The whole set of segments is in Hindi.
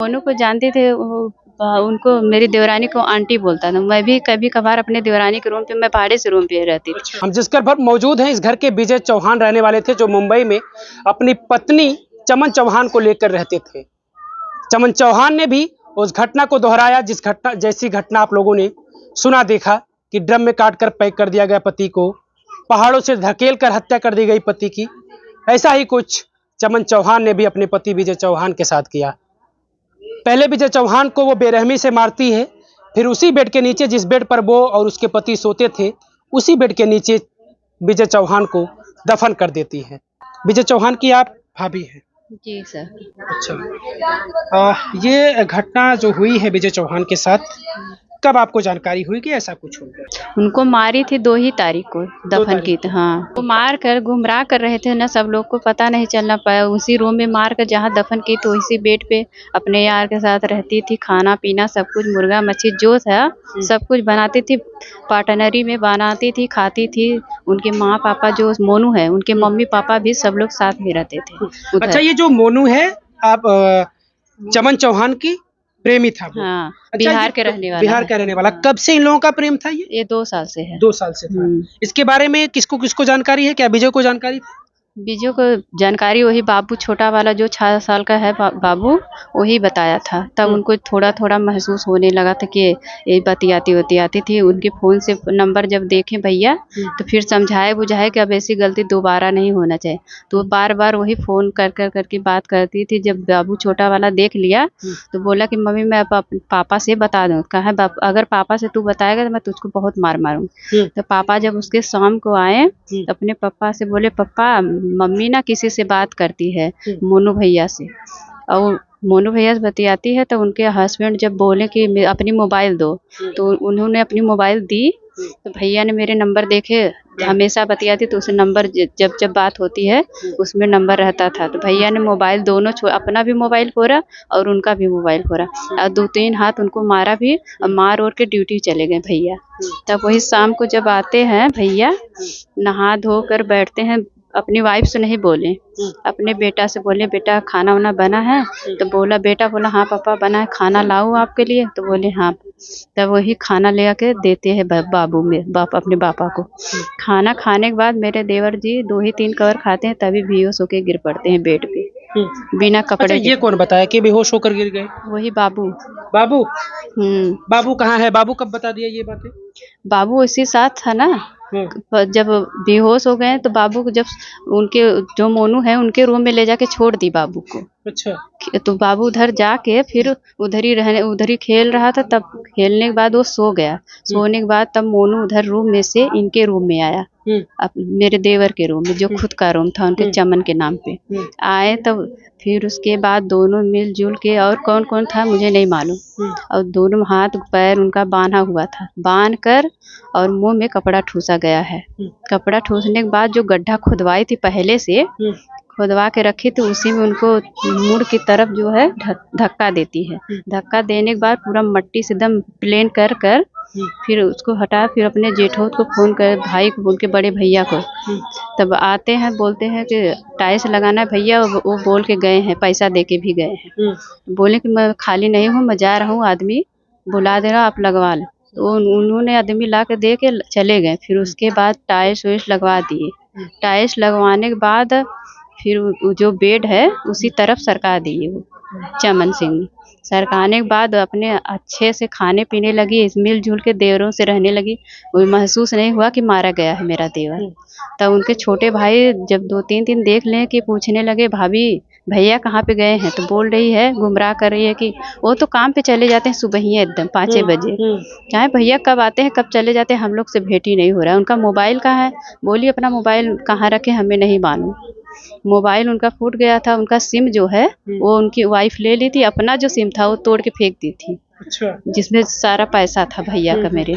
मोनू को जानते थे उनको मेरी देवरानी को आंटी बोलता था। मैं भी कभी कभार अपने देवरानी के रूम पे, मैं भाड़े से रूम पे रहती थी। हम जिस घर पर मौजूद हैं, इस घर के विजय चौहान रहने वाले थे, जो मुंबई में अपनी पत्नी चमन चौहान को लेकर रहते थे। चमन चौहान ने भी उस घटना को दोहराया, जैसी घटना आप लोगों ने सुना देखा कि ड्रम में काट कर पैक कर दिया गया पति को, पहाड़ों से धकेल कर हत्या कर दी गई पति की। ऐसा ही कुछ चमन चौहान ने भी अपने पति विजय चौहान के साथ किया। पहले विजय चौहान को वो बेरहमी से मारती है, फिर उसी बेड के नीचे, जिस बेड पर वो और उसके पति सोते थे, उसी बेड के नीचे विजय चौहान को दफन कर देती है। विजय चौहान की आप भाभी हैं? जी सर। अच्छा, ये घटना जो हुई है विजय चौहान के साथ, कब आपको जानकारी हुई कि ऐसा कुछ हो गया? उनको मारी थी 2 ही तारीख को दफन की थी। हाँ, वो मार कर गुमराह कर रहे थे ना, सब लोग को पता नहीं चलना पाया। उसी रूम में मार कर जहाँ दफन की तो इसी बेड पे अपने यार के साथ रहती थी। खाना पीना सब कुछ, मुर्गा मच्छी जो था सब कुछ बनाती थी, पार्टनरी में बनाती थी, खाती थी। उनके माँ पापा जो मोनू है, उनके मम्मी पापा भी सब लोग साथ में रहते थे उधर। अच्छा, ये जो मोनू है, आप चमन चौहान की प्रेमी था वो? हाँ, अच्छा, बिहार के रहने वाला बिहार है। का रहने वाला। कब से इन लोगों का प्रेम था ये 2 साल से है। 2 साल से था। इसके बारे में किसको किसको जानकारी है? क्या विजय को जानकारी थी? बीजू को जानकारी वही बाबू छोटा वाला जो 6 साल का है बाबू, वही बताया था। तब उनको थोड़ा थोड़ा महसूस होने लगा था कि ये बतियाती थी। उनके फ़ोन से नंबर जब देखे भैया, तो फिर समझाए बुझाए कि अब ऐसी गलती दोबारा नहीं होना चाहिए। तो बार बार वही फ़ोन करके बात करती थी। जब बाबू छोटा वाला देख लिया तो बोला कि मम्मी मैं पापा से बता दूँ। कहा अगर पापा से तू बताएगा तो मैं तुझको बहुत मार मारूँगी। तो पापा जब उसके शाम को आए तो अपने पापा से बोले, पापा मम्मी ना किसी से बात करती है, मोनू भैया से। और मोनू भैया से बतियाती है तो उनके हस्बैंड जब बोले कि अपनी मोबाइल दो, तो उन्होंने अपनी मोबाइल दी। तो भैया ने मेरे नंबर देखे, हमेशा बतियाती तो उस नंबर जब जब बात होती है उसमें नंबर रहता था। तो भैया ने मोबाइल दोनों अपना भी मोबाइल फोड़ा और उनका भी मोबाइल फोड़ा और 2-3 हाथ उनको मारा भी और मार और के ड्यूटी चले गए भैया। तब वही शाम को जब आते हैं भैया, नहा धो कर बैठते हैं। अपनी वाइफ से नहीं बोले, अपने बेटा से बोले, बेटा खाना वाना बना है? तो बेटा बोला हाँ पापा बना है, खाना लाऊं आपके लिए? तो बोले हाँ। तब वही खाना ले आके देते हैं अपने पापा को। खाना खाने के बाद मेरे देवर जी 2 ही 3 कवर खाते हैं, तभी बेहोश होके गिर पड़ते हैं बेड पे बिना कपड़े अच्छा, ये कौन बताया कि बेहोश होकर गिर गए? वही बाबू। बाबू? बाबू कहाँ है? बाबू कब बता दिया ये बातें? बाबू उसी साथ था ना। जब बेहोश हो गए तो बाबू को जब उनके जो मोनू है उनके रूम में ले जाके छोड़ दी बाबू को। अच्छा। तो बाबू उधर जाके फिर उधर ही खेल रहा था। तब खेलने के बाद वो सो गया। सोने के बाद तब मोनू उधर रूम में से इनके रूम में आया, मेरे देवर के रूम में, जो खुद का रूम था उनके चमन के नाम पे आए। तब फिर उसके बाद दोनों मिलजुल के, और कौन कौन था मुझे नहीं मालूम, और दोनों हाथ पैर उनका बांधा हुआ था, बांध कर और मुंह में कपड़ा ठूसा गया है। कपड़ा ठूसने के बाद जो गड्ढा खुदवाई थी पहले से, खुदवा के रखी तो उसी में उनको मुड़ की तरफ जो है धक्का देती है। धक्का देने के बाद पूरा मट्टी से एकदम प्लेन कर फिर उसको हटा, फिर अपने जेठों को फ़ोन कर, भाई को, उनके बड़े भैया को। तब आते हैं, बोलते हैं कि टाइल्स लगाना है भैया। वो बोल के गए हैं, पैसा दे के भी गए हैं। बोले कि मैं खाली नहीं हूँ, मैं जा रहा हूँ, आदमी बुला दे रहा, आप लगवा लो। तो उन्होंने आदमी ला के दे के चले गए। फिर उसके बाद टाइल्स वाइल्स लगवा दिए। टाइल्स लगवाने के बाद फिर जो बेड है उसी तरफ सरका दिए वो चमन सिंह। सरकाने के बाद अपने अच्छे से खाने पीने लगी, मिलजुल के देवरों से रहने लगी। वो महसूस नहीं हुआ कि मारा गया है मेरा देवर। तब उनके छोटे भाई जब 2-3 दिन देख लें कि पूछने लगे, भाभी भैया कहाँ पे गए हैं? तो बोल रही है, गुमराह कर रही है कि वो तो काम पे चले जाते हैं सुबह ही एकदम 5 बजे। चाहे भैया कब आते हैं कब चले जाते हैं, हम लोग से भेंट ही नहीं हो रहा है। उनका मोबाइल कहाँ है? बोली अपना मोबाइल कहाँ रखे हमें नहीं मालूम। मोबाइल उनका फूट गया था। उनका सिम जो है वो उनकी वाइफ ले ली थी, अपना जो सिम था वो तोड़ के फेंक दी थी। अच्छा। जिसमें सारा पैसा था भैया का मेरे।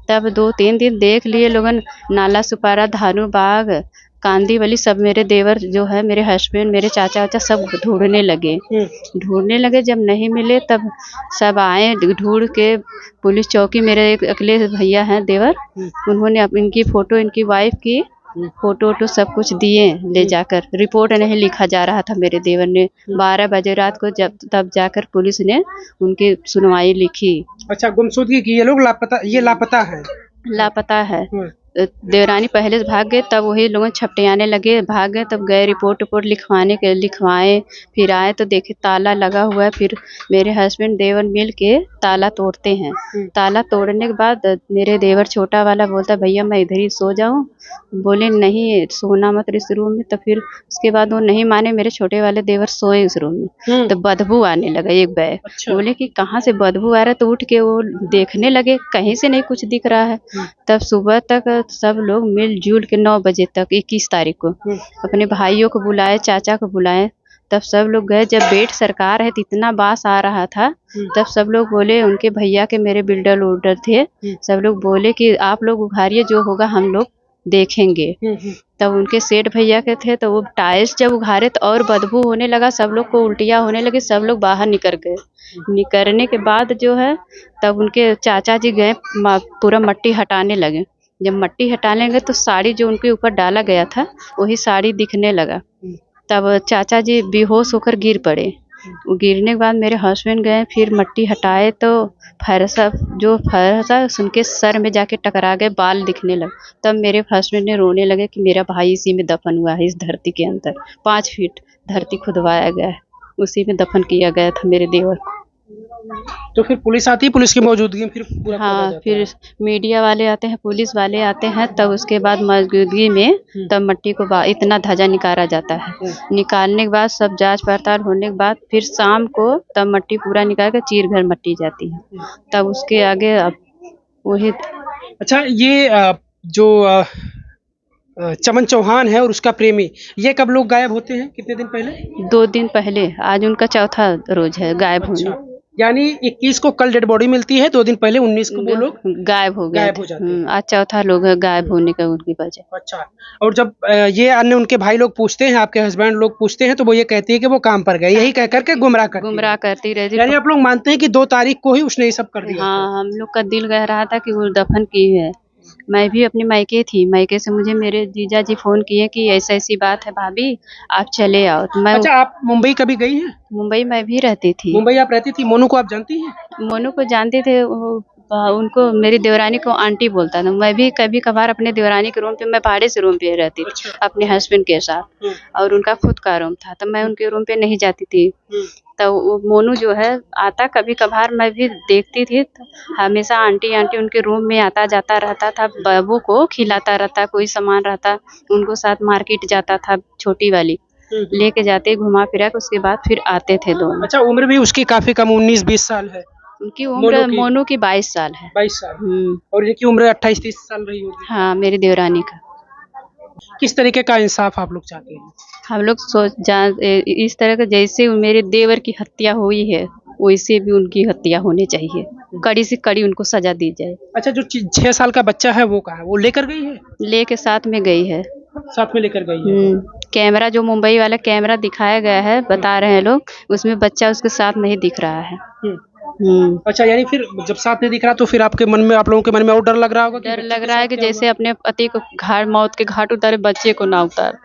तब 2-3 दिन देख लिए लोगन, नाला सुपारा, धानु बाग, कांदी वाली, सब मेरे देवर जो है, मेरे हस्बैंड, मेरे चाचा वाचा सब ढूंढने लगे। जब नहीं मिले तब सब आए ढूंढ के पुलिस चौकी। मेरे एक अकेले भैया हैं देवर, उन्होंने इनकी फ़ोटो इनकी वाइफ की फोटो वोटो सब कुछ दिए ले जाकर। रिपोर्ट नहीं लिखा जा रहा था मेरे देवर ने। 12 बजे रात को जब तब जाकर पुलिस ने उनकी सुनवाई लिखी। अच्छा, गुमशुदगी की, ये लोग लापता, ये लापता है। लापता है। देवरानी पहले से भाग गए, तब वही लोग छपटियाने लगे, भाग गए, तब गए रिपोर्ट लिखवाए। फिर आए तो देखे ताला लगा हुआ है। फिर मेरे हस्बैंड देवर मिल के ताला तोड़ते हैं। ताला तोड़ने के बाद मेरे देवर छोटा वाला बोलता भैया मैं इधर ही सो जाऊं। बोले नहीं सोना मत इस रूम में। तो फिर उसके बाद वो नहीं माने, मेरे छोटे वाले देवर सोए उस रूम में। तो बदबू आने लगा एक बैग। अच्छा। बोले कि कहाँ से बदबू आ रहा है, तो उठ के वो देखने लगे, कहीं से नहीं कुछ दिख रहा है। तब सुबह तक सब लोग मिलजुल के 9 बजे तक 21 तारीख को अपने भाइयों को बुलाए, चाचा को बुलाए। तब सब लोग गए। जब बेड सरकार है तो इतना बास आ रहा था। तब सब लोग बोले, उनके भैया के मेरे बिल्डर उल्डर थे, सब लोग बोले कि आप लोग उघारिए, जो होगा हम लोग देखेंगे। तब उनके सेठ भैया के थे, तो वो टाइल्स जब उघारे तो और बदबू होने लगा, सब लोग को उल्टियाँ होने लगी, सब लोग बाहर निकल गए। निकलने के बाद जो है तब उनके चाचा जी गए, पूरा मट्टी हटाने लगे। जब मट्टी हटाने लगे तो साड़ी जो उनके ऊपर डाला गया था वही साड़ी दिखने लगा। तब चाचा जी बेहोश होकर गिर पड़े। वो गिरने के बाद मेरे हस्बैंड गए, फिर मट्टी हटाए तो फरसा उनके सर में जाके टकरा गए, बाल दिखने लगे। तब मेरे हस्बैंड ने रोने लगे कि मेरा भाई इसी में दफन हुआ है, इस धरती के अंदर 5 फीट धरती खुदवाया गया है, उसी में दफन किया गया था मेरे देवर को। तो फिर पुलिस आती है, पुलिस की मौजूदगी में फिर पूरा खोदा हाँ, जाता फिर है। मीडिया वाले आते हैं, पुलिस वाले आते हैं, तब उसके बाद मौजूदगी में तब मट्टी को इतना धजा निकाला जाता है। निकालने के बाद सब जांच पड़ताल होने के बाद फिर शाम को तब मट्टी पूरा निकाल कर चीर घर मट्टी जाती है। तब उसके आगे अब वही। अच्छा, ये जो चमन चौहान है और उसका प्रेमी, ये कब लोग गायब होते हैं, कितने दिन पहले? 2 दिन पहले, आज उनका चौथा रोज है गायब होने। अच्छा, यानी 21 को कल डेड बॉडी मिलती है, 2 दिन पहले 19 को वो लोग गायब हो गए गायब हो जाते हैं। आज चौथा लोग है गायब होने का उनकी वजह। अच्छा, और जब ये अन्य उनके भाई लोग पूछते हैं, आपके हस्बैंड लोग पूछते हैं, तो वो ये कहती है कि वो काम पर गए, यही कह करके गुमराह करती रहती। यानी आप लोग मानते हैं कि 2 तारीख को ही उसने ये सब कर दिया? हाँ, हम लोग का दिल कह रहा था कि वो दफन की है। मैं भी अपने मायके थी, मायके से मुझे मेरे जीजा जी फोन किए कि ऐसी ऐसी बात है भाभी, आप चले आओ। तो मैं अच्छा, आप मुंबई कभी गई हैं? मुंबई में भी रहती थी। मुंबई आप रहती थी, मोनू को आप जानती हैं? मोनू को जानते थे, उनको मेरी देवरानी को आंटी बोलता था। मैं भी कभी कभार अपने देवरानी के रूम पे, मैं भाड़े से रूम पे रहती थी। अच्छा। अपने हस्बैंड के साथ, और उनका खुद का रूम था, तो मैं उनके रूम पे नहीं जाती थी। तो वो मोनू जो है आता कभी कभार, मैं भी देखती थी, तो हमेशा आंटी आंटी उनके रूम में आता जाता रहता था, बाबू को खिलाता रहता, कोई सामान रहता उनको साथ मार्केट जाता था, छोटी वाली लेके जाते, घुमा फिरा के उसके बाद फिर आते थे दोनों। अच्छा, उम्र भी उसकी काफी कम, 19-20 साल है। उनकी उम्र मोनू की 22 साल है। 22 साल। और इनकी उम्र 28-30 साल रही होगी। हाँ, मेरी देवरानी का। किस तरीके का इंसाफ आप लोग चाहते हैं? हम लोग इस तरह का, जैसे मेरे देवर की हत्या हुई है वैसे भी उनकी हत्या होनी चाहिए, कड़ी से कड़ी उनको सजा दी जाए। अच्छा, जो 6 साल का बच्चा है वो कहाँ है? वो लेकर गई है? लेके साथ में गई है। साथ में लेकर गई है। कैमरा जो मुंबई वाला कैमरा दिखाया गया है, बता रहे हैं लोग, उसमें बच्चा उसके साथ नहीं दिख रहा है। अच्छा, यानी फिर जब साथ नहीं दिख रहा तो फिर आपके मन में, आप लोगों के मन में और डर लग रहा होगा? डर लग रहा है कि जैसे अपने पति को मौत के घाट उतारे, बच्चे को ना उतार।